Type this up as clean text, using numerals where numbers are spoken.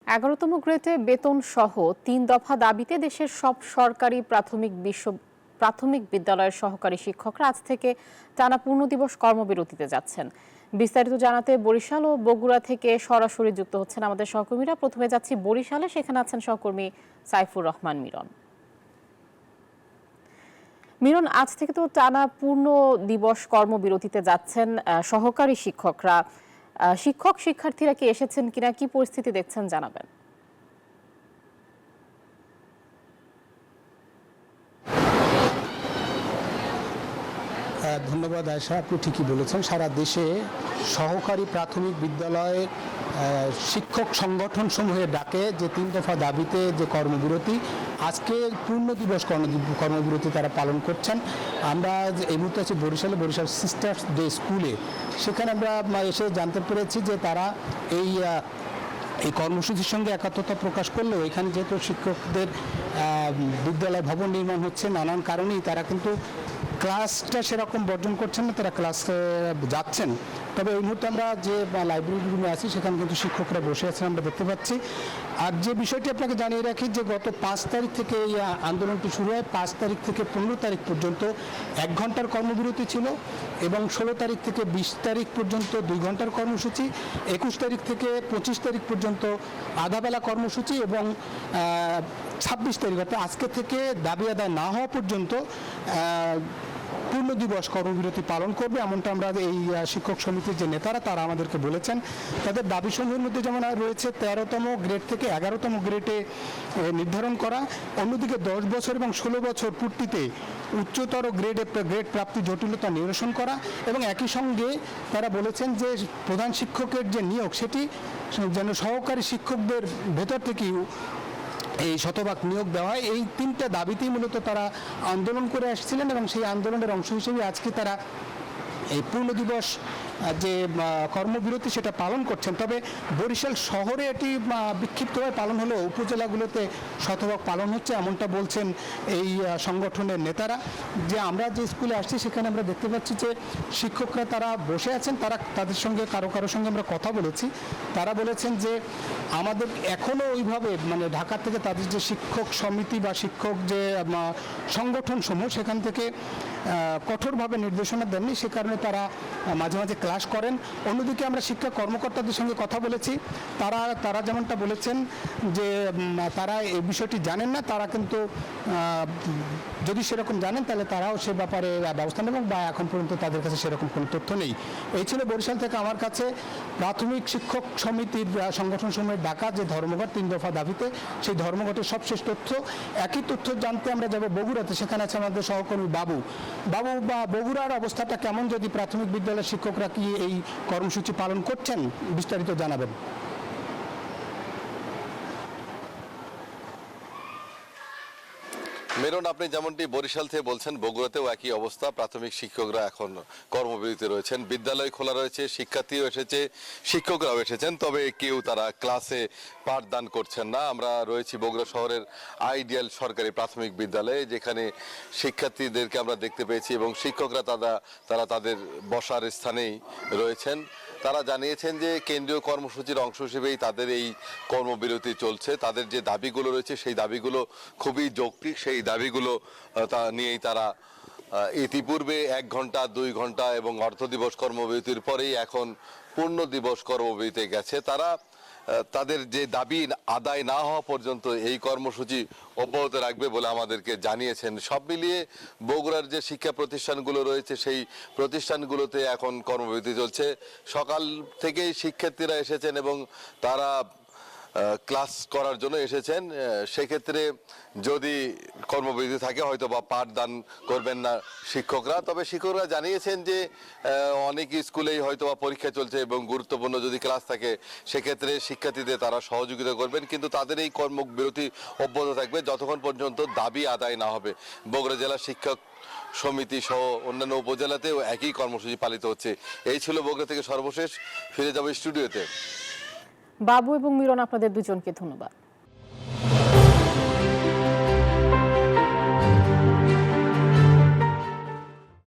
১১তম গ্রেডে বেতন সহ ৩ দফা দাবিতে দেশের সব সরকারি প্রাথমিক বিদ্যালয়ের সহকারী শিক্ষকরা আজ থেকে টানা পূর্ণ দিবস কর্মবিরতিতে যাচ্ছেন। বিস্তারিত জানাতে বরিশাল ও বগুড়া থেকে সরাসরি যুক্ত হচ্ছেন আমাদের সহকর্মীরা। প্রথমে যাচ্ছি বরিশালে, সেখানে আছেন সহকর্মী সাইফুর রহমান মিরন। মিরন, আজ থেকে তো টানা পূর্ণ দিবস কর্মবিরতিতে যাচ্ছেন সহকারী শিক্ষকরা। শিক্ষক শিক্ষার্থীরা কি এসেছেন কিনা, কি পরিস্থিতি দেখছেন জানাবেন। ধন্যবাদ আয়েশা, আপনি ঠিকই বলেছেন। সারা দেশে সহকারী প্রাথমিক বিদ্যালয়ের শিক্ষক সংগঠন সমূহের ডাকে যে ৩ দফা দাবিতে যে কর্মবিরতি, আজকে পূর্ণ দিবস কর্মবিরতি তারা পালন করছেন। আমরা এই মুহূর্তে আছি বরিশাল সিস্টার্স ডে স্কুলে। সেখানে আমরা এসে জানতে পেরেছি যে তারা এই কর্মসূচির সঙ্গে একাত্মতা প্রকাশ করলেও এখানে যেহেতু শিক্ষকদের বিদ্যালয় ভবন নির্মাণ হচ্ছে, নানান কারণেই তারা কিন্তু ক্লাসটা সেরকম বর্জন করছেন না, তারা ক্লাসে যাচ্ছেন। তবে এই মুহূর্তে আমরা যে লাইব্রেরি রুমে আছি সেখানে কিন্তু শিক্ষকরা বসে আছেন, আমরা দেখতে পাচ্ছি। আর যে বিষয়টি আপনাকে জানিয়ে রাখি যে গত ৫ তারিখ থেকে এই আন্দোলনটি শুরু হয়। ৫ তারিখ থেকে ১৫ তারিখ পর্যন্ত ১ ঘন্টার কর্মবিরতি ছিল এবং ১৬ তারিখ থেকে ২০ তারিখ পর্যন্ত ২ ঘন্টার কর্মসূচি, ২১ তারিখ থেকে ২৫ তারিখ পর্যন্ত আধাবেলা কর্মসূচি এবং ২৬ তারিখ অর্থাৎ আজকে থেকে দাবি আদায় না হওয়া পর্যন্ত পূর্ণ দিবস কর্মবিরতি পালন করবে, এমনটা আমরা এই শিক্ষক সমিতির যে নেতারা তারা আমাদেরকে বলেছেন। তাদের দাবিসমূহের মধ্যে যেমন রয়েছে ১৩তম গ্রেড থেকে ১১তম গ্রেডে নির্ধারণ করা, অন্যদিকে ১০ বছর এবং ১৬ বছর পূর্তিতে উচ্চতর গ্রেড প্রাপ্তি জটিলতা নিরসন করা এবং একই সঙ্গে তারা বলেছেন যে প্রধান শিক্ষকের যে নিয়োগ সেটি যেন সহকারী শিক্ষকদের ভেতর থেকেই এই শতভাগ নিয়োগ দেওয়া হয়। এই ৩টা দাবিতেই মূলত তারা আন্দোলন করে আসছিলেন এবং সেই আন্দোলনের অংশ হিসেবে আজকে তারা এই পূর্ণ দিবস যে কর্মবিরতি সেটা পালন করছেন। তবে বরিশাল শহরে এটি বিক্ষিপ্তভাবে পালন হলেও উপজেলাগুলোতে শতভাগ পালন হচ্ছে, এমনটা বলছেন এই সংগঠনের নেতারা। যে আমরা যে স্কুলে আসছি সেখানে আমরা দেখতে পাচ্ছি যে শিক্ষকরা তারা বসে আছেন, তাদের সঙ্গে কারো সঙ্গে আমরা কথা বলেছি। তারা বলেছেন যে আমাদের এখনও ওইভাবে ঢাকা থেকে তাদের যে শিক্ষক সমিতি বা শিক্ষক যে সংগঠন সমূহ সেখান থেকে কঠোরভাবে নির্দেশনা দেননি, সে কারণে তারা মাঝে মাঝে ক্লাস করেন। অন্যদিকে আমরা শিক্ষা কর্মকর্তাদের সঙ্গে কথা বলেছি, তারা যেমনটা বলেছেন যে তারা এই বিষয়টি জানেন না, তারা কিন্তু যদি সেরকম জানেন তাহলে তারাও সে ব্যাপারে ব্যবস্থা নেবেন বা এখন পর্যন্ত তাদের কাছে সেরকম কোনো তথ্য নেই। এই ছিল বরিশাল থেকে আমার কাছে প্রাথমিক শিক্ষক সমিতির সংগঠন সমূহের ডাকা যে ধর্মঘট ৩ দফা দাবিতে, সেই ধর্মঘটের সবশেষ তথ্য। একই তথ্য জানতে আমরা যাব বগুড়াতে, সেখানে আছে আমাদের সহকর্মী বাবু বা বগুড়ার অবস্থাটা কেমন, যদি প্রাথমিক বিদ্যালয়ের শিক্ষকরা কি এই কর্মসূচি পালন করছেন, বিস্তারিত জানাবেন। মেরন, আপনি যেমনটি বরিশাল থেকে বলছেন, বগুড়াতেও একই অবস্থা। প্রাথমিক শিক্ষকরা এখন কর্মবিরতিতে রয়েছেন। বিদ্যালয় খোলা রয়েছে, শিক্ষার্থীও এসেছে, শিক্ষকরাও এসেছেন, তবে কেউ তারা ক্লাসে পাঠদান করছেন না। আমরা রয়েছি বগুড়া শহরের আইডিয়াল সরকারি প্রাথমিক বিদ্যালয়ে, যেখানে শিক্ষার্থীদেরকে আমরা দেখতে পেয়েছি এবং শিক্ষকরা তারা তাদের বসার স্থানেই রয়েছেন। তারা জানিয়েছেন যে কেন্দ্রীয় কর্মসূচির অংশ হিসেবেই তাদের এই কর্মবিরতি চলছে। তাদের যে দাবিগুলো রয়েছে সেই দাবিগুলো খুবই যৌক্তিক, সেই দাবিগুলো নিয়েই তারা ইতিপূর্বে ১ ঘন্টা ২ ঘন্টা এবং অর্ধ দিবস কর্মবিরতির পরেই এখন পূর্ণ দিবস কর্মবিরতিতে গেছে। তারা তাদের যে দাবি আদায় না হওয়া পর্যন্ত এই কর্মসূচি অব্যাহত রাখবে বলে আমাদেরকে জানিয়েছেন। সব মিলিয়ে বগুড়ার যে শিক্ষা প্রতিষ্ঠানগুলো রয়েছে সেই প্রতিষ্ঠানগুলোতে এখন কর্মবিরতি চলছে। সকাল থেকেই শিক্ষার্থীরা এসেছেন এবং তারা ক্লাস করার জন্য এসেছেন। সেক্ষেত্রে যদি কর্মবিরতি থাকে হয়তো বা পাঠদান করবেন না শিক্ষকরা, তবে শিক্ষকরা জানিয়েছেন যে অনেক স্কুলেই হয়তো বা পরীক্ষা চলছে এবং গুরুত্বপূর্ণ যদি ক্লাস থাকে সেক্ষেত্রে শিক্ষার্থীদের তারা সহযোগিতা করবেন, কিন্তু তাদের এই কর্মবিরতি অব্যাহত থাকবে যতক্ষণ পর্যন্ত দাবি আদায় না হবে। বগুড়া জেলা শিক্ষক সমিতি সহ অন্যান্য উপজেলাতেও একই কর্মসূচি পালিত হচ্ছে। এই ছিল বগুড়া থেকে সর্বশেষ। ফিরে যাব স্টুডিওতে। বাবু এবং মিরন, আপনাদের দুজনকে ধন্যবাদ।